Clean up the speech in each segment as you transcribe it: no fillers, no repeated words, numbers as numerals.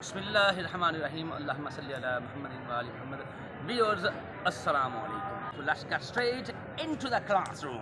Bismillahirrahmanirrahim. Allahumma salli ala Muhammadin wa ali Muhammad. Viewers, assalamu alaikum. So let's get straight into the classroom.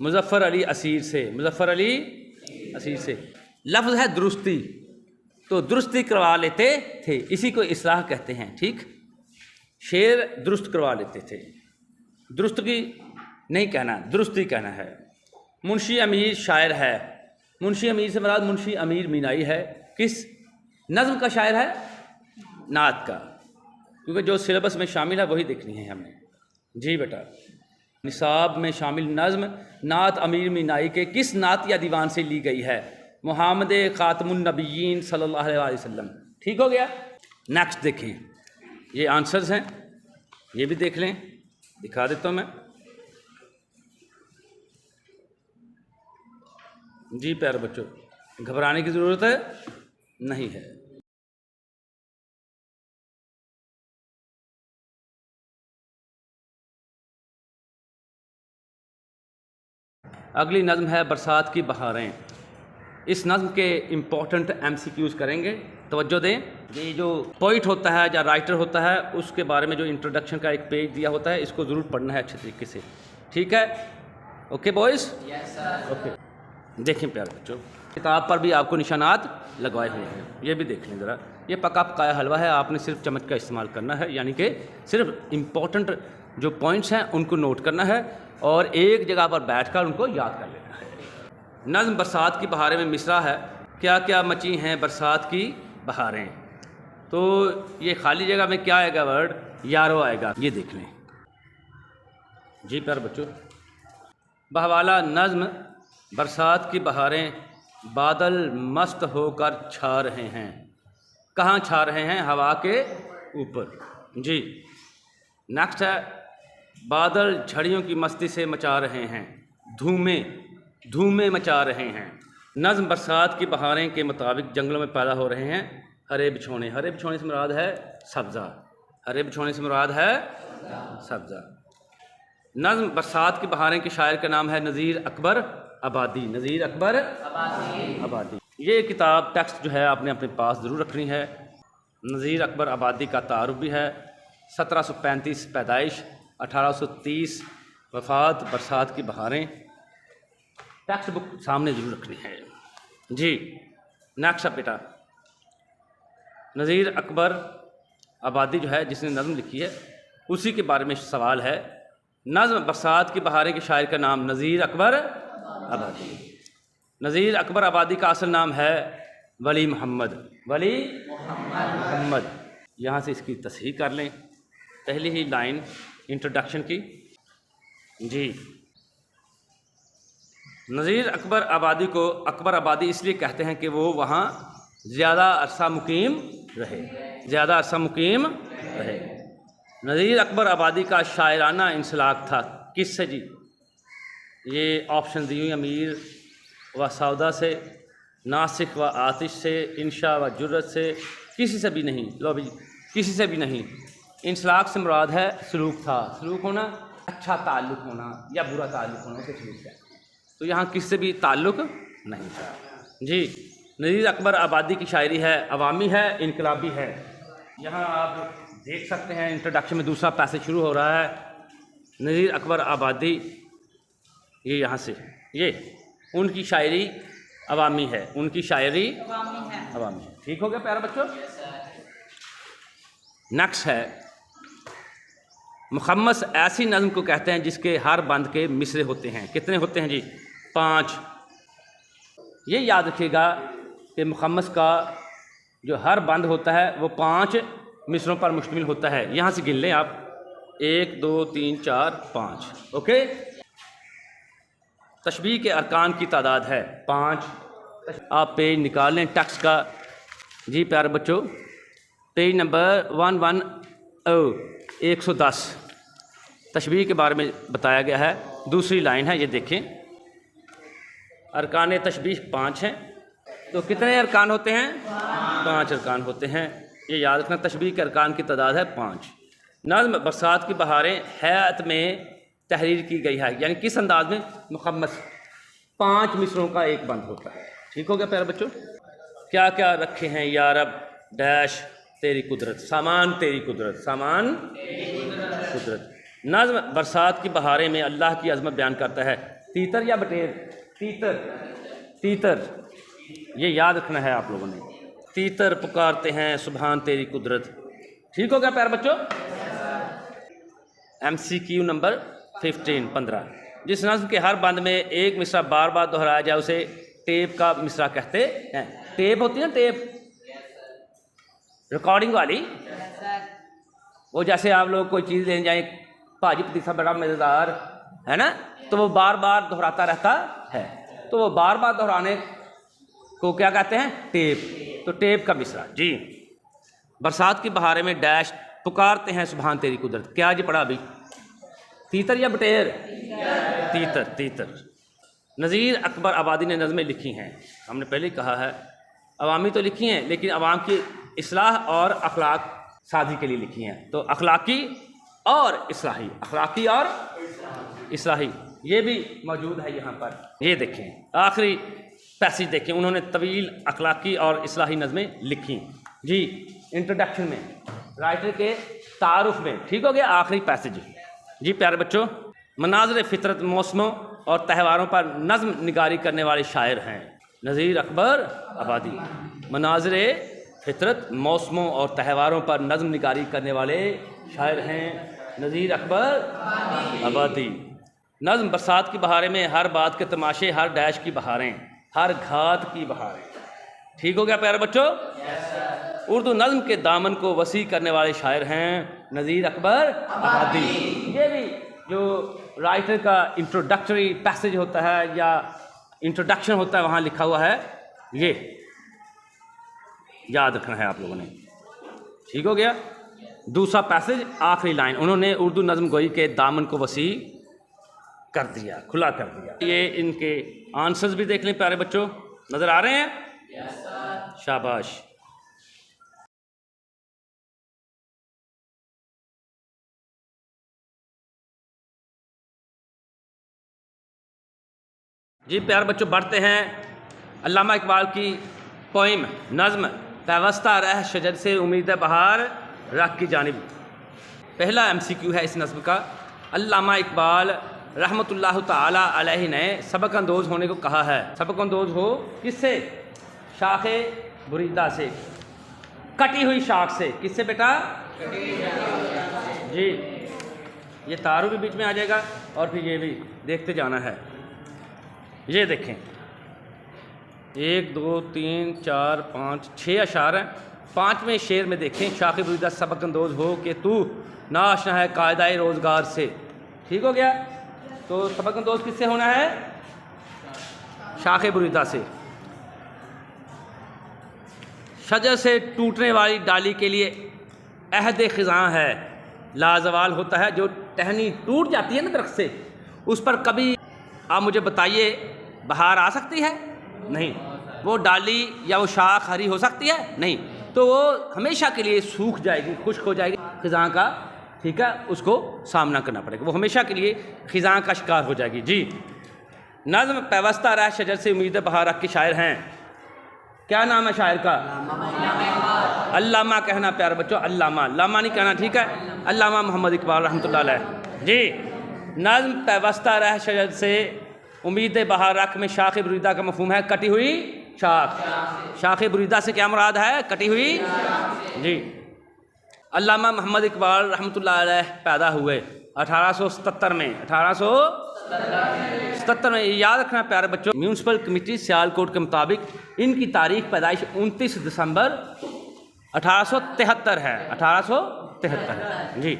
Muzaffar علی اسیر سے، مظفر علی اسیر سے۔ لفظ ہے درستی، تو درستی کروا لیتے تھے، اسی کو اصلاح کہتے ہیں، ٹھیک؟ شعر درست کروا لیتے تھے، درست کی نہیں کہنا، درستی کہنا ہے۔ منشی امیر شاعر ہے، منشی امیر سے مراد منشی امیر مینائی ہے، کس نظم کا شاعر ہے؟ نعت کا، کیونکہ جو سلیبس میں شامل ہے وہی دیکھنی ہے ہم نے۔ جی بیٹا، نصاب میں شامل نظم نعت امیر مینائی کے کس نعت یا دیوان سے لی گئی ہے؟ محمد خاتم النبیین صلی اللہ علیہ وسلم، ٹھیک ہو گیا؟ نیکسٹ دیکھیں، یہ آنسرز ہیں، یہ بھی دیکھ لیں، دکھا دیتا ہوں میں۔ جی پیارے بچوں، گھبرانے کی ضرورت ہے نہیں ہے۔ اگلی نظم ہے برسات کی بہاریں۔ اس نظم کے امپورٹنٹ ایم سی کیوز کریں گے، توجہ دیں۔ یہ جو پوئٹ ہوتا ہے یا رائٹر ہوتا ہے اس کے بارے میں جو انٹروڈکشن کا ایک پیج دیا ہوتا ہے، اس کو ضرور پڑھنا ہے اچھے طریقے سے، ٹھیک ہے؟ Okay boys? اوکے، دیکھیں پیارے بچوں، کتاب پر بھی آپ کو نشانات لگوائے ہوئے ہیں، یہ بھی دیکھ لیں ذرا۔ یہ پکا پکایا حلوہ ہے، آپ نے صرف چمچ کا استعمال کرنا ہے، یعنی کہ صرف امپورٹنٹ جو پوائنٹس ہیں ان کو نوٹ کرنا ہے اور ایک جگہ پر بیٹھ کر ان کو یاد کر لینا ہے۔ نظم برسات کی بہاریں میں مصرع ہے، کیا کیا مچی ہیں برسات کی بہاریں، تو یہ خالی جگہ میں کیا آئے گا؟ ورڈ یارو آئے گا، یہ دیکھ لیں۔ جی پیارے بچوں، بہوالا نظم برسات کی بہاریں بادل مست ہو کر چھا رہے ہیں، کہاں چھا رہے ہیں؟ ہوا کے اوپر۔ جی نیکسٹ ہے، بادل جھڑیوں کی مستی سے مچا رہے ہیں، دھومیں مچا رہے ہیں۔ نظم برسات کی بہاریں کے مطابق جنگلوں میں پیدا ہو رہے ہیں ہرے بچھونے، ہرے بچھونے سے مراد ہے سبزہ، ہرے بچھونے سے مراد ہے سبزہ۔ نظم برسات کی بہاریں کے شاعر کا نام ہے نذیر اکبر آبادی، نذیر اکبر آبادی۔ یہ کتاب ٹیکسٹ جو ہے آپ نے اپنے پاس ضرور رکھنی ہے۔ نذیر اکبر آبادی کا تعارف بھی ہے، 1735 پیدائش، 1830 وفات، برسات کی بہاریں، ٹیکسٹ بک سامنے ضرور رکھنی ہے۔ جی نیکسٹ بیٹا، نذیر اکبر آبادی جو ہے جس نے نظم لکھی ہے اسی کے بارے میں سوال ہے۔ نظم برسات کی بہاریں کے شاعر کا نام نذیر اکبر آبادی۔ نذیر اکبر آبادی کا اصل نام ہے ولی محمد، ولی محمد۔ یہاں سے اس کی تصحیح کر لیں، پہلی ہی لائن انٹروڈکشن کی۔ جی نذیر اکبر آبادی کو اکبر آبادی اس لیے کہتے ہیں کہ وہ وہاں زیادہ عرصہ مقیم رہے، زیادہ عرصہ مقیم رہے۔ نذیر اکبر آبادی کا شاعرانہ انسلاک تھا، کس سے؟ جی یہ آپشن دی ہوئی، امیر و سودا سے، ناسخ و آتش سے، انشا و جرت سے، کسی سے بھی نہیں۔ لو بھی کسی سے بھی نہیں۔ انسلاک سے مراد ہے سلوک تھا، سلوک ہونا، اچھا تعلق ہونا یا برا تعلق ہونا، اسے سلوک ہے، تو یہاں کس سے بھی تعلق نہیں تھا۔ جی نذیر اکبر آبادی کی شاعری ہے، عوامی ہے، انقلابی ہے۔ یہاں آپ دیکھ سکتے ہیں انٹروڈکشن میں دوسرا پیسج شروع ہو رہا ہے، نذیر اکبر آبادی، یہ یہاں سے، یہ ان کی شاعری عوامی ہے، ان کی شاعری عوامی ہے، ٹھیک ہو گیا پیارا بچوں؟ نیکسٹ ہے، مخمس ایسی نظم کو کہتے ہیں جس کے ہر بند کے مصرے ہوتے ہیں، کتنے ہوتے ہیں؟ جی 5۔ یہ یاد رکھیے گا کہ مخمس کا جو ہر بند ہوتا ہے وہ 5 مصروں پر مشتمل ہوتا ہے۔ یہاں سے گن لیں آپ، 1 2 3 4 5، اوکے؟ تشبیہ کے ارکان کی تعداد ہے 5۔ آپ پیج نکال لیں ٹیکسٹ کا۔ جی پیارے بچوں، پیج نمبر 110 تشبیہ کے بارے میں بتایا گیا ہے، دوسری لائن ہے، یہ دیکھیں۔ ارکان تشبیہ 5 ہیں، تو کتنے ارکان ہوتے ہیں؟ 5 ارکان ہوتے ہیں، یہ یاد رکھنا، تشبیہ کے ارکان کی تعداد ہے 5۔ نظم برسات کی بہاریں حیات میں تحریر کی گئی ہے، یعنی کس انداز میں؟ مخمس، 5 مصروں کا ایک بند ہوتا ہے، ٹھیک ہو گیا پیارے بچوں؟ کیا کیا رکھے ہیں یا رب ڈیش تیری قدرت، سامان تیری قدرت، سامان قدرت۔ نظم برسات کی بہاریں میں اللہ کی عظمت بیان کرتا ہے، تیتر یا بٹیر؟ تیتر، تیتر، یہ یاد رکھنا ہے آپ لوگوں نے. تیتر پکارتے ہیں سبحان تیری قدرت. ٹھیک ہو گیا پیارے بچوں؟ MCQ number 15. جس نظم کے ہر بند میں ایک مصرع بار بار دہرایا جائے اسے ٹیپ کا مصرع کہتے ہیں. ٹیپ ہوتی ہے نا، ٹیپ ریکارڈنگ والی، وہ جیسے آپ لوگ کوئی چیز لینے جائیں، بھاجی پتیسا بڑا مزیدار ہے نا، تو وہ بار بار دہراتا رہتا ہے، تو وہ بار بار دہرانے کو کیا کہتے ہیں؟ ٹیپ. تو ٹیپ کا مصرع. جی برسات کی بہاریں میں ڈیش پکارتے ہیں سبحان تیری قدرت. کیا جی پڑھا ابھی؟ تیتر یا بٹیر؟ تیتر، تیتر. نذیر اکبر آبادی نے نظمیں لکھی ہیں. ہم نے پہلے ہی کہا ہے عوامی تو لکھی ہیں لیکن عوام کی اصلاح اور اخلاق سازی کے لیے لکھی ہیں. تو اخلاقی اور اصلاحی، اخلاقی اور اصلاحی یہ بھی موجود ہے یہاں پر. یہ دیکھیں آخری پیسج دیکھیں، انہوں نے طویل اخلاقی اور اصلاحی نظمیں لکھی. جی انٹروڈکشن میں، رائٹر کے تعارف میں. ٹھیک ہو گیا؟ آخری پیسج. جی پیارے بچوں، مناظر فطرت، موسموں اور تہواروں پر نظم نگاری کرنے والے شاعر ہیں نذیر اکبر آبادی. مناظر فطرت، موسموں اور تہواروں پر نظم نگاری کرنے والے شاعر ہیں نذیر اکبر آبادی. نظم برسات کی بہاریں میں ہر بات کے تماشے، ہر ڈیش کی بہاریں، ہر گھات کی بہاریں. ٹھیک ہو گیا پیارے بچوں؟ اردو نظم کے دامن کو وسیع کرنے والے شاعر ہیں نذیر اکبر آبادی. یہ بھی جو رائٹر کا انٹروڈکٹری پیسج ہوتا ہے یا انٹروڈکشن ہوتا ہے وہاں لکھا ہوا ہے، یہ یاد رکھنا ہے آپ لوگوں نے. ٹھیک ہو گیا؟ دوسرا پیسج آخری لائن، انہوں نے اردو نظم گوئی کے دامن کو وسیع کر دیا، کھلا کر دیا. یہ ان کے آنسرز بھی دیکھ لیں پیارے بچوں، نظر آ رہے ہیں؟ شاباش. جی پیارے بچوں بڑھتے ہیں علامہ اقبال کی پوئم نظم پیوستہ رہ شجر سے امید بہار رکھ کی جانب. پہلا MCQ ہے اس نظم کا. علامہ اقبال رحمۃ اللہ تعالی علیہ نے سبق اندوز ہونے کو کہا ہے. سبق اندوز ہو کس سے؟ شاخ بریدہ سے، کٹی ہوئی شاخ سے. کس سے بیٹا؟ جی یہ تارو بھی بیچ میں آ جائے گا اور پھر یہ بھی دیکھتے جانا ہے. یہ دیکھیں 1 2 3 4 5 6 اشعار ہیں. 5ویں شعر میں دیکھیں شاخ بریدہ سبق اندوز ہو کہ تو ناشنا ہے قاعدہ روزگار سے. ٹھیک ہو گیا؟ تو سبق اندوز کس سے ہونا ہے؟ شاخ بریدہ سے. شجر سے ٹوٹنے والی ڈالی کے لیے عہد خزاں ہے، لازوال ہوتا ہے. جو ٹہنی ٹوٹ جاتی ہے نا درخت سے، اس پر کبھی آپ مجھے بتائیے بہار آ سکتی ہے؟ نہیں. وہ ڈالی یا وہ شاخ ہری ہو سکتی ہے؟ نہیں. تو وہ ہمیشہ کے لیے سوکھ جائے گی، خشک ہو جائے گی خزاں کا. ٹھیک ہے، اس کو سامنا کرنا پڑے گا، وہ ہمیشہ کے لیے خزاں کا شکار ہو جائے گی. جی نظم پیوستہ رہ شجر سے امید بہار رکھ کے شاعر ہیں. کیا نام ہے شاعر کا؟ علامہ کہنا پیارے بچوں، علامہ، علامہ نہیں کہنا. ٹھیک ہے؟ علامہ محمد اقبال رحمۃ اللہ علیہ. جی نظم پیوستہ رہ شجر سے امید بہار رکھ میں شاخ بریدہ کا مفہوم ہے کٹی ہوئی شاخ. شاخ بریدہ سے کیا مراد ہے؟ کٹی ہوئی. جی علامہ محمد اقبال رحمۃ اللہ علیہ پیدا ہوئے 1877 میں. 1877 میں. یاد رکھنا پیارے بچوں، میونسپل کمیٹی سیالکوٹ کے مطابق ان کی تاریخ پیدائش 29 دسمبر 1873 ہے. 1873 ہے. جی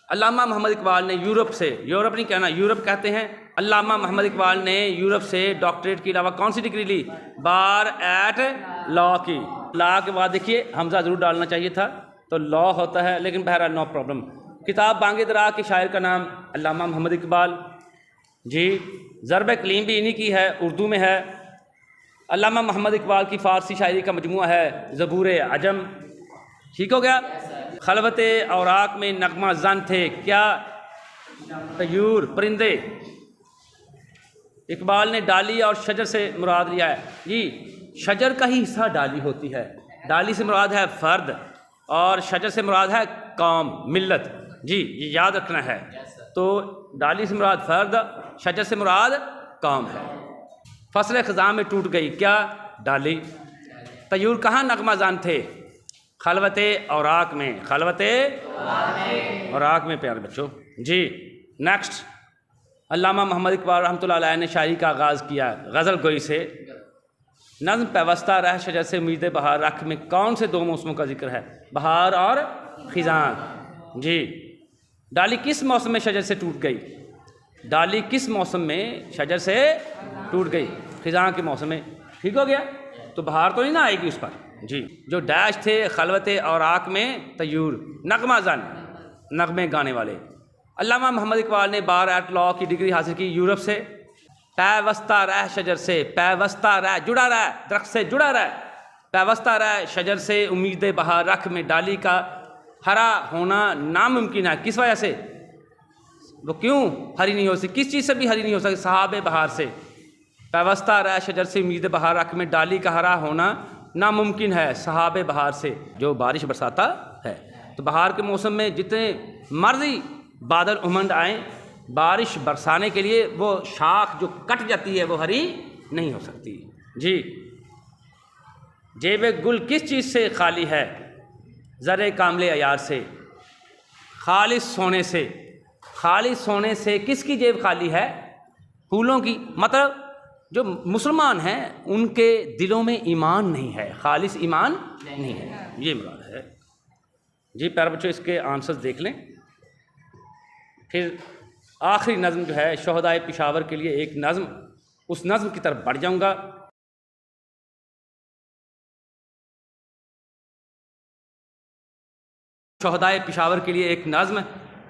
علامہ محمد اقبال نے یورپ سے، یورپ نہیں کہنا، یورپ کہتے ہیں. علامہ محمد اقبال نے یورپ سے ڈاکٹریٹ کے علاوہ کون سی ڈگری لی؟ بار ایٹ لا کی. لا کے بعد دیکھیے حمزہ ضرور ڈالنا چاہیے تھا تو لا ہوتا ہے، لیکن بہرحال نو پرابلم. کتاب بانگ درا کے شاعر کا نام علامہ محمد اقبال. جی ضرب کلیم بھی انہی کی ہے، اردو میں ہے. علامہ محمد اقبال کی فارسی شاعری کا مجموعہ ہے زبور عجم. ٹھیک ہو گیا؟ خلوت اوراق میں نغمہ زن تھے کیا طیور پرندے. اقبال نے ڈالی اور شجر سے مراد لیا ہے. جی شجر کا ہی حصہ ڈالی ہوتی ہے. ڈالی سے مراد ہے فرد اور شجر سے مراد ہے قوم، ملت. جی یہ یاد رکھنا ہے. تو ڈالی سے مراد فرد، شجر سے مراد قوم ہے۔ فصل خزاں میں ٹوٹ گئی کیا؟ ڈالی۔ طیور کہاں نغمہ زن تھے؟ خلوت اوراق میں، خلوت اوراق میں پیارے بچوں۔ جی نیکسٹ، علامہ محمد اقبال رحمۃ اللہ علیہ نے شاعری کا آغاز کیا غزل گوئی سے۔ نظم پیوستہ رہ شجر سے امید بہار رکھ میں کون سے دو موسموں کا ذکر ہے؟ بہار اور خزاں۔ جی ڈالی کس موسم میں شجر سے ٹوٹ گئی؟ ڈالی کس موسم میں شجر سے ٹوٹ گئی؟ خزاں کے موسم میں۔ ٹھیک ہو گیا؟ تو بہار تو نہیں نہ آئے گی اس پر۔ جی جو ڈیش تھے خلوت اوراق میں طیور، نغمہ زن، نغمے گانے والے۔ علامہ محمد اقبال نے بار ایٹ لا کی ڈگری حاصل کی یورپ سے۔ پیوستہ رہ شجر سے، پیوستہ رہ، جڑا رہ، درخت سے جڑا رہ، پیوستہ رہ شجر سے امید بہار رکھ میں ڈالی کا ہرا ہونا ناممکن ہے۔ کس وجہ سے؟ وہ کیوں ہری نہیں ہو سکتی؟ کس چیز سے بھی ہری نہیں ہو سکتی؟ سحاب بہار سے۔ پیوستہ رہ شجر سے امید بہار رکھ میں ڈالی کا ہرا ہونا ناممکن ہے سحاب بہار سے، جو بارش برساتا ہے۔ تو بہار کے موسم میں جتنے مرضی بادل امنڈ آئیں، بارش برسانے کے لیے وہ شاخ جو کٹ جاتی ہے وہ ہری نہیں ہو سکتی۔ جی جیب گل کس چیز سے خالی ہے؟ زر کامل عیار سے، خالص سونے سے۔ خالص سونے سے کس کی جیب خالی ہے؟ پھولوں کی۔ مطلب جو مسلمان ہیں ان کے دلوں میں ایمان نہیں ہے، خالص ایمان نہیں ہے، یہ مراد ہے۔ جی پیارے بچوں اس کے آنسرز دیکھ لیں۔ پھر آخری نظم جو ہے شہدائے پشاور کے لیے ایک نظم، اس نظم کی طرف بڑھ جاؤں گا۔ شہدائے پشاور کے لیے ایک نظم،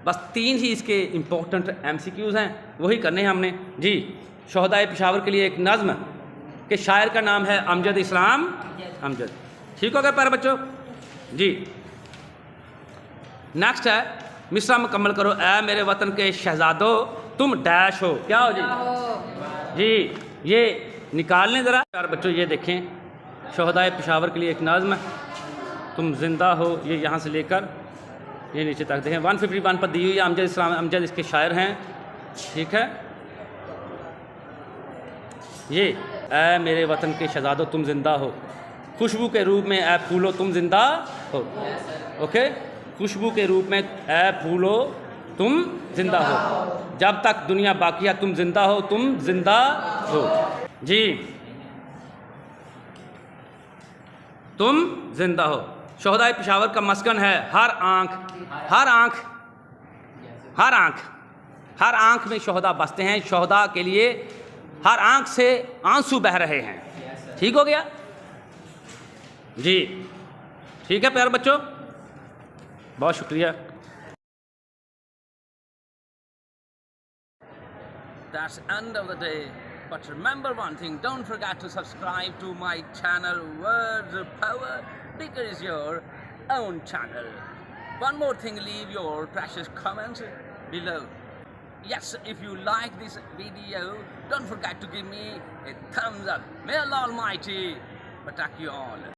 بس 3 ہی اس کے امپورٹنٹ MCQs ہیں، وہی کرنے ہیں ہم نے۔ جی شہدائے پشاور کے لیے ایک نظم کہ شاعر کا نام ہے امجد اسلام امجد۔ ٹھیک ہو گیا پیارے بچوں؟ جی نیکسٹ ہے مصرع مکمل کرو۔ اے میرے وطن کے شہزادو تم ڈیش ہو، کیا ہو جی؟ جی یہ نکالنے ذرا پیارے بچوں، یہ دیکھیں شہدائے پشاور کے لیے ایک نظم، تم زندہ ہو، یہ یہاں سے لے کر یہ نیچے تک دیکھیں 151 پر دی ہوئی ہے۔ امجد اسلام امجد اس کے شاعر ہیں۔ ٹھیک ہے، یہ اے میرے وطن کے شہزادو تم زندہ ہو، خوشبو کے روپ میں اے پھولو تم زندہ ہو۔ اوکے، خوشبو کے روپ میں اے پھولو تم زندہ ہو، جب تک دنیا باقی ہے تم زندہ ہو، تم زندہ ہو۔ جی تم زندہ ہو۔ شہدائے پشاور کا مسکن ہے ہر آنکھ، ہر آنکھ، ہر آنکھ، ہر آنکھ میں شہداء بستے ہیں۔ شہداء کے لیے ہر آنکھ سے آنسو بہہ رہے ہیں۔ ٹھیک ہو گیا؟ جی ٹھیک ہے پیارے بچوں، بہت شکریہ۔ That's end of the day. But remember one thing, don't forget to subscribe to my channel. Words of Power, bigger is your own channel. One more thing, leave your precious comments below. Yes, if you like this video, don't forget to give me a thumbs up. May Allah Almighty protect you all.